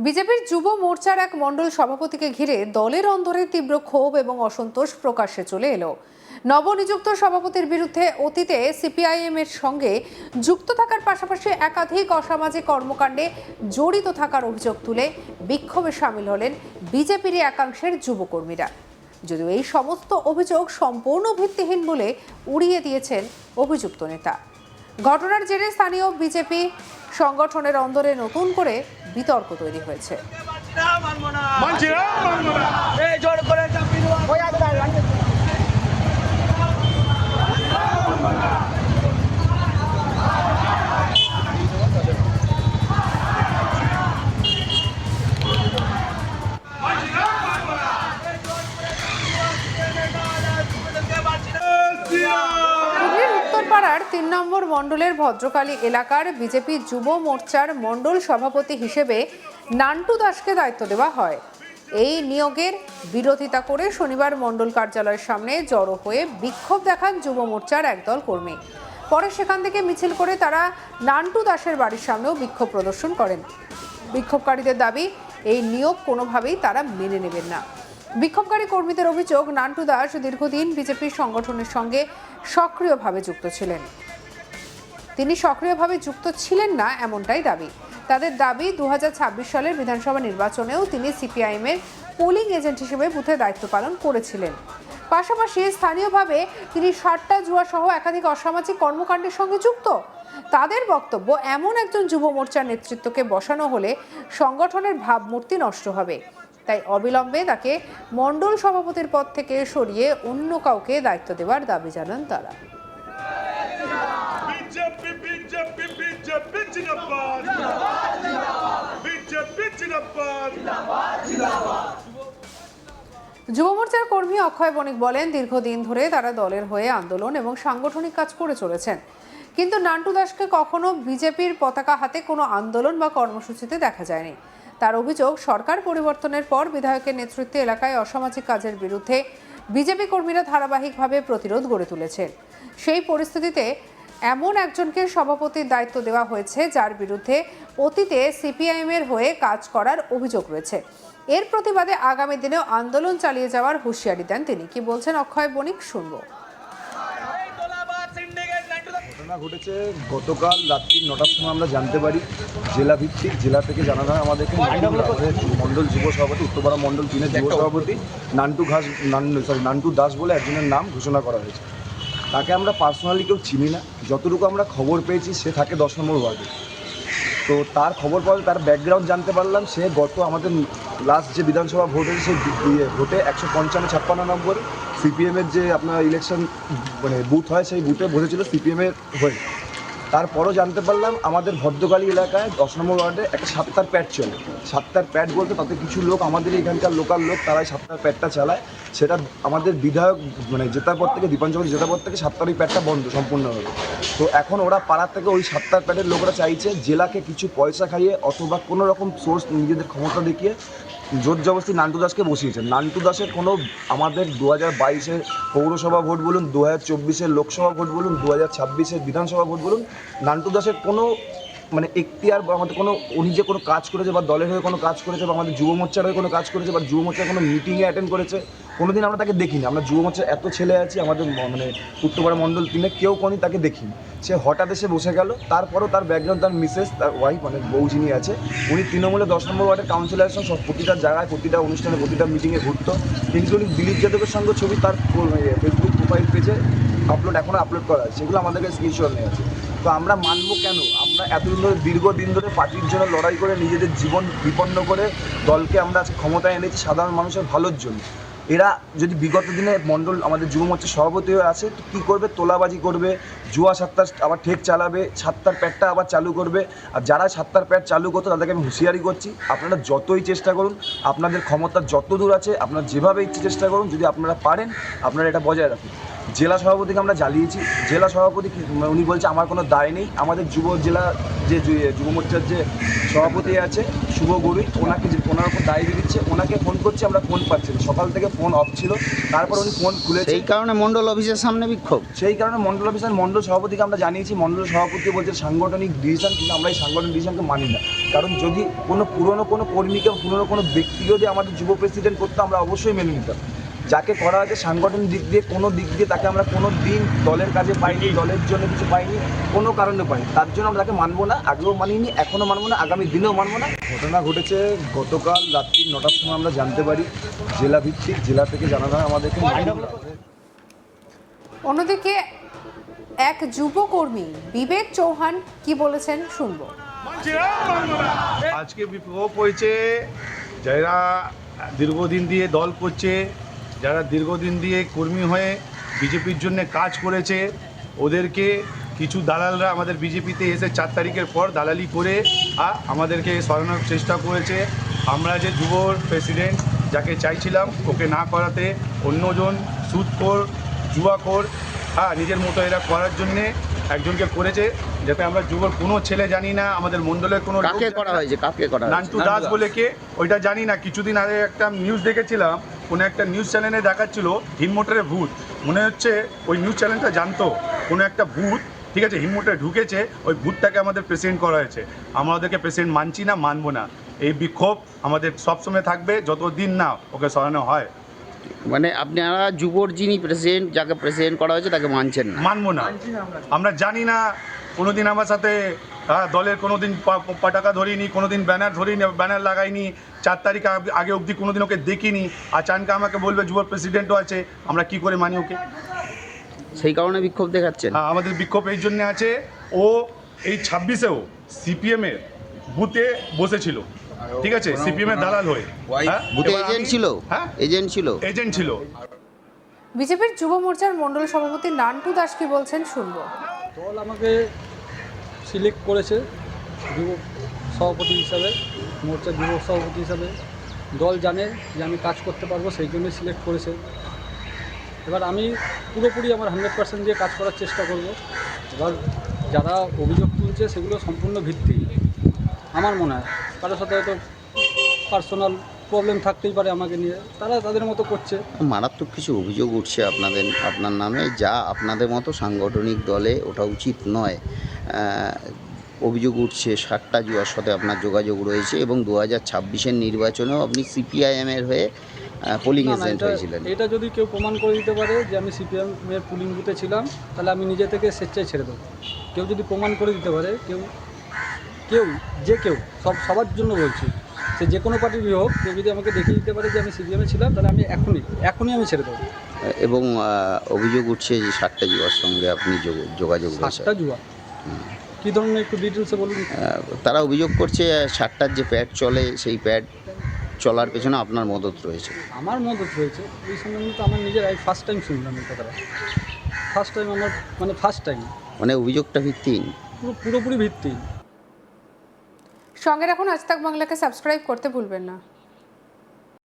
বিজেপির যুব মোর্চার এক মণ্ডল সভাপতিকে ঘিরে দলের অন্দরে তীব্র ক্ষোভ এবং অসন্তোষ প্রকাশ্যে চলে এলো। নবনিযুক্ত সভাপতির বিরুদ্ধে অতীতে সিপিআইএম এর সঙ্গে যুক্ত থাকার পাশাপাশি একাধিক অসামাজিক কর্মকাণ্ডে জড়িত থাকার অভিযোগ তুলে বিক্ষোভে সামিল হলেন বিজেপির একাংশের যুবকর্মীরা। যদিও এই সমস্ত অভিযোগ সম্পূর্ণ ভিত্তিহীন বলে উড়িয়ে দিয়েছেন অভিযুক্ত নেতা। ঘটনার জেরে স্থানীয় বিজেপি সংগঠনের অন্দরে নতুন করে বিতর্ক তৈরি হয়েছে। উত্তরপাড়ার ৩ নম্বর মণ্ডলের ভদ্রকালী এলাকার বিজেপি যুব মোর্চার মণ্ডল সভাপতি হিসেবে নান্টু দাসকে দায়িত্ব দেওয়া হয়। এই নিয়োগের বিরোধিতা করে শনিবার মণ্ডল কার্যালয়ের সামনে জড়ো হয়ে বিক্ষোভ দেখান যুব মোর্চার একদল কর্মী। পরে সেখান থেকে মিছিল করে তারা নান্টু দাসের বাড়ির সামনেও বিক্ষোভ প্রদর্শন করেন। বিক্ষোভকারীদের দাবি, এই নিয়োগ কোনোভাবেই তারা মেনে নেবেন না। বিক্ষোভকারী কর্মীদের অভিযোগ, নান্টু দাস দীর্ঘদিন বিজেপি সংগঠনের সঙ্গে সক্রিয়ভাবে যুক্ত ছিলেন। তিনি সক্রিয়ভাবে যুক্ত ছিলেন না এমনটাই দাবি। তাদের দাবি ২০২৬ সালের বিধানসভা নির্বাচনেও তিনি সিপিআইএম এর পোলিং এজেন্ট হিসেবে বুথে দায়িত্ব পালন করেছিলেন। পাশাপাশি স্থানীয়ভাবে তিনি সাট্টা জুয়া সহ একাধিক অসামাজিক কর্মকাণ্ডের সঙ্গে যুক্ত। তাদের বক্তব্য, এমন একজন যুব মোর্চার নেতৃত্বকে বসানো হলে সংগঠনের ভাবমূর্তি নষ্ট হবে। তাই অবিলম্বে তাকে মণ্ডল সভাপতির পদ থেকে সরিয়ে অন্য কাউকে দায়িত্ব দেওয়ার দাবি জানান তারা। যুব মোর্চার কর্মী অক্ষয় বণিক বলেন, দীর্ঘদিন ধরে তারা দলের হয়ে আন্দোলন এবং সাংগঠনিক কাজ করে চলেছেন, কিন্তু নান্টু দাসকে কখনো বিজেপির পতাকা হাতে কোনো আন্দোলন বা কর্মসূচিতে দেখা যায়নি। তার অভিযোগ, সরকার পরিবর্তনের পর বিধায়কের নেতৃত্বে এলাকায় অসামাজিক কাজের বিরুদ্ধে বিজেপি কর্মীরা ধারাবাহিকভাবে প্রতিরোধ গড়ে তুলেছেন। সেই পরিস্থিতিতে এমন একজনকে সভাপতির দায়িত্ব দেওয়া হয়েছে যার বিরুদ্ধে অতীতে সিপিআইএম এর হয়ে কাজ করার অভিযোগ রয়েছে। এর প্রতিবাদে আগামী দিনেও আন্দোলন চালিয়ে যাওয়ার হুঁশিয়ারি দেন তিনি। কি বলছেন অক্ষয় বণিক, শুনবো। ঘটনা ঘটেছে গতকাল রাত্রি 9টার সময় আমরা জানতে পারি, জেলা ভিত্তিক, জেলা থেকে জানানো হয় আমাদেরকে মণ্ডল যুব সভাপতি, উত্তরপাড়া মণ্ডল 3-এর যুব সভাপতি নান্টু দাস বলে একজনের নাম ঘোষণা করা হয়েছে। তাকে আমরা পার্সোনালি কেউ চিনি না, যতটুকু আমরা খবর পেয়েছি সে থাকে 10 নম্বর ওয়ার্ডে। তো তার খবর পাওয়া, তার ব্যাকগ্রাউন্ড জানতে পারলাম, সে গত আমাদের লাস্ট যে বিধানসভা ভোট হয়েছে সেই ভোটে 155-56 নম্বর সিপিএমের যে আপনার ইলেকশন বুথ হয়, সেই বুথে বসেছিল সিপিএমের হয়ে। তারপরও জানতে পারলাম আমাদের ভদ্রকালী এলাকায় 10 নম্বর ওয়ার্ডে একটা সাত্তার প্যাড চলে। সাত্তার প্যাড বলতে তাতে কিছু লোক, আমাদের এখানকার লোকাল লোক, তারাই সাত্তার প্যাডটা চালায়। সেটা আমাদের বিধায়ক জেতার পর থেকে, দীপান চৌধুরী জেতার পর থেকে সাত্তার ওই প্যাডটা বন্ধ সম্পূর্ণভাবে। তো এখন ওরা পাড়ার থেকে ওই সাত্তার প্যাডের লোকরা চাইছে জেলাকে কিছু পয়সা খাইয়ে অথবা কোনো রকম সোর্স নিজেদের ক্ষমতা দেখিয়ে জোর জবরদস্তি নান্টু দাসকে বসিয়েছেন। নান্টু দাসের কোনো, আমাদের 2022-এর পৌরসভা ভোট বলুন, 2024-এর লোকসভা ভোট বলুন, 2026-এর বিধানসভা ভোট বলুন, নান্টু দাসের কোনো এখতিয়ার বা আমাদের কোনো, উনি যে কোনো কাজ করেছে বা দলের হয়ে কোনো কাজ করেছে বা আমাদের যুব মোর্চার হয়ে কোনো কাজ করেছে বা যুব মোর্চার কোনো মিটিংয়ে অ্যাটেন্ড করেছে, কোনোদিন আমরা তাকে দেখিনি। আমরা যুব মোর্চার এত ছেলে আছি আমাদের উত্তরপাড়া মণ্ডল 3-এ, কেউ কোনোদিন তাকে দেখিনি। সে হঠাৎ এসে বসে গেল। তারপরও তার ব্যাকগ্রাউন্ড, তার মিসেস, তার ওয়াইফ, বউ যিনি আছে, উনি তৃণমূলে 10 নম্বর ওয়ার্ডের কাউন্সিলরের সঙ্গে প্রতিটা জায়গায়, প্রতিটা অনুষ্ঠানে, প্রতিটা মিটিংয়ে ঘুরতো। কিন্তু উনি দিলীপ যাদবের সঙ্গে ছবি তার ফেসবুক প্রোফাইল পেজে এখনও আপলোড করা আছে, সেগুলো আমাদের কাছে স্ক্রিনশট নিয়ে আছে। তো আমরা মানবো কেন? আমরা এতদিন ধরে, দীর্ঘদিন ধরে পার্টির জন্য লড়াই করে নিজেদের জীবন বিপন্ন করে দলকে আমরা আজকে ক্ষমতায় এনেছি সাধারণ মানুষের ভালোর জন্য। এরা যদি বিগত দিনে মণ্ডল আমাদের যুব মোর্চার সভাপতি হয়ে আসে, তো কী করবে? তোলাবাজি করবে, জুয়া সাত্তার আবার ঠেক চালাবে, সাত্তার প্যাডটা আবার চালু করবে। আর যারা সাত্তার প্যাড চালু করতো তাদেরকে আমি হুঁশিয়ারি করছি, আপনারা যতই চেষ্টা করুন, আপনাদের ক্ষমতা যত দূর আছে, আপনারা যেভাবে ইচ্ছে চেষ্টা করুন, যদি আপনারা পারেন আপনারা এটা বজায় রাখুন। জেলা সভাপতিকে আমরা জ্বালিয়েছি। জেলা সভাপতি উনি বলছে আমার কোনো দায় নেই। আমাদের জেলা যে যুব মোর্চার যে সভাপতি আছে শুভ গরুই, ওনার উপর দায় দিয়ে দিচ্ছে। ওনাকে ফোন করছি, আমরা ফোন পাচ্ছি না। সকাল থেকে ফোন অফ ছিল, তারপর উনি ফোন খুলেছে। সেই কারণে মণ্ডল অফিসের সামনে বিক্ষোভ। সেই কারণে মণ্ডল অফিসার মণ্ডল সভাপতিকে আমরা জানিয়েছি। মণ্ডল সভাপতি বলছে সাংগঠনিক ডিসিশন, কিন্তু আমরা এই সাংগঠনিক ডিসিশনকে মানি না। কারণ যদি পুরনো কোনো কর্মীকে, পুরনো কোনো ব্যক্তি যদি আমাদের যুব প্রেসিডেন্ট করতো, আমরা অবশ্যই মেনে নিতাম। যাকে করা হয়েছে সাংগঠনিক দিক দিয়ে তাকে আমরা কোনো দিন দলের কাজে পাইনি, দলের জন্য কিছু পাইনি, কোনো কারণে পাইনি। তার জন্য আমরা তাকে মানবো না, আগেও মানিনি, এখনও মানবো না, আগামী দিনেও মানবো না। ঘটনা ঘটেছে গতকাল রাত্রি 9টার সময় আমরা জানতে পারি। জেলা ভিত্তিক, জেলা থেকে জানানো হয় আমাদেরকে। অন্যদিকে এক যুবকর্মী বিবেক চৌহান কি বলেছেন শুনবো। আজকে বিক্ষোভ হয়েছে যারা দীর্ঘদিন দিয়ে দল করছে, যারা দীর্ঘদিন দিয়ে কর্মী হয়ে বিজেপির জন্য কাজ করেছে, ওদেরকে কিছু দালালরা আমাদের বিজেপিতে এসে 4 তারিখের পর দালালি করে আমাদেরকে সরানোর চেষ্টা করেছে। আমরা যে যুব প্রেসিডেন্ট যাকে চাইছিলাম, ওকে না করাতে অন্যজন সুদখোর, জুয়াখোর নিজের মতো এরা করার জন্যে একজনকে করেছে, যাতে আমরা যুবর কোনো ছেলে জানি না, আমাদের মণ্ডলের কোনো কাকে করা হয়েছে, কাকে করা হয়েছে? নান্টু দাস বলে কে, ওইটা জানি না। কিছুদিন আগে একটা নিউজ দেখেছিলাম, কোনো একটা নিউজ চ্যানেলে দেখাচ্ছিল হিনমোটরে ভূত। মনে হচ্ছে ওই নিউজ চ্যানেলটা জানতো কোনো একটা ভূত, ঠিক আছে, হিনমোটরে ঢুকেছে, ওই ভূতটাকে আমাদের প্রেসিডেন্ট করা হয়েছে। আমরা ওদেরকে প্রেসিডেন্ট মানছি না, মানবো না। এই বিক্ষোভ আমাদের সবসময় থাকবে যতদিন না ওকে সরানো হয়। মানে আপনারা যুবর যিনি প্রেসিডেন্ট, যাকে প্রেসিডেন্ট করা হয়েছে তাকে মানছেন না? মানবো না। আমরা জানি না, কোনোদিন আমার সাথে দলের কোনোদিন পতাকা ধরিনি, কোনোদিন ব্যানার ধরিনি, ব্যানার লাগাইনি। 4 তারিখ আগে অবধি কোনোদিন ওকে দেখিনি। আচানক আমাকে বলবে যুব প্রেসিডেন্টও আছে, আমরা কি করে মানি ওকে? সেই কারণে বিক্ষোভ দেখাচ্ছেন? আমাদের বিক্ষোভ এই জন্য আছে, ও এই 26-এও সিপিএমের বুথে বসেছিল, ঠিক আছে, সিপিএমের দালাল হয়ে। বুথে এজেন্ট ছিল? হ্যাঁ, এজেন্ট ছিল, এজেন্ট ছিল। বিজেপির যুব মোর্চার মণ্ডল সভাপতি নান্টু দাস কি বলছেন শুনবো। দল আমাকে সিলেক্ট করেছে যুব সভাপতি হিসাবে, মোর্চার যুব সভাপতি হিসাবে। দল জানে যে আমি কাজ করতে পারবো, সেই জন্যই সিলেক্ট করেছে। এবার আমি পুরোপুরি আমার 100% দিয়ে কাজ করার চেষ্টা করব। এবার যারা অভিযোগ তুলছে সেগুলো সম্পূর্ণ ভিত্তি আমার মনে হয়। কারোর সাথে হয়তো পার্সোনাল প্রবলেম থাকতেই পারে আমাকে নিয়ে, তারা তাদের মতো করছে। মারাত্মক কিছু অভিযোগ উঠছে আপনার নামে, যা আপনাদের মতো সাংগঠনিক দলে ওঠা উচিত নয়। অভিযোগ উঠছে 7টা জুয়ার সাথে আপনার যোগাযোগ রয়েছে, এবং 2026-এর নির্বাচনেও আপনি সিপিআইএমের হয়ে পোলিং এজেন্ট হয়েছিলেন। এটা যদি কেউ প্রমাণ করে দিতে পারে যে আমি সিপিএমের পুলিং বুথে ছিলাম, তাহলে আমি নিজে থেকে স্বেচ্ছায় ছেড়ে দেবো। কেউ যদি প্রমাণ করে দিতে পারে, কেউ সবার জন্য বলছি, সে যে কোনো পার্টিরই হোক, কেউ যদি আমাকে দেখিয়ে দিতে পারে যে আমি সিপিএমে ছিলাম, তাহলে আমি এখনই আমি ছেড়ে দেবো। এবং অভিযোগ উঠছে যে 7টা জুয়ার সঙ্গে আপনি যোগাযোগ রয়েছে। 7টা জুয়া কী ধরনের, একটু ডিটেলসে বলুন। তারা অভিযোগ করছে 7টার যে প্যাড চলে, সেই প্যাড চলার পেছনে আপনার মদত রয়েছে। আমার মদত রয়েছে এই সম্বন্ধে তো আমার নিজের ফার্স্ট টাইম শুনলাম এই কথাটা। ফার্স্ট টাইম মানে অভিযোগটা ভিত্তিহীন, পুরোপুরি ভিত্তিহীন। সঙ্গে রাখুন আজ তাক বাংলাকে, সাবস্ক্রাইব করতে ভুলবেন না।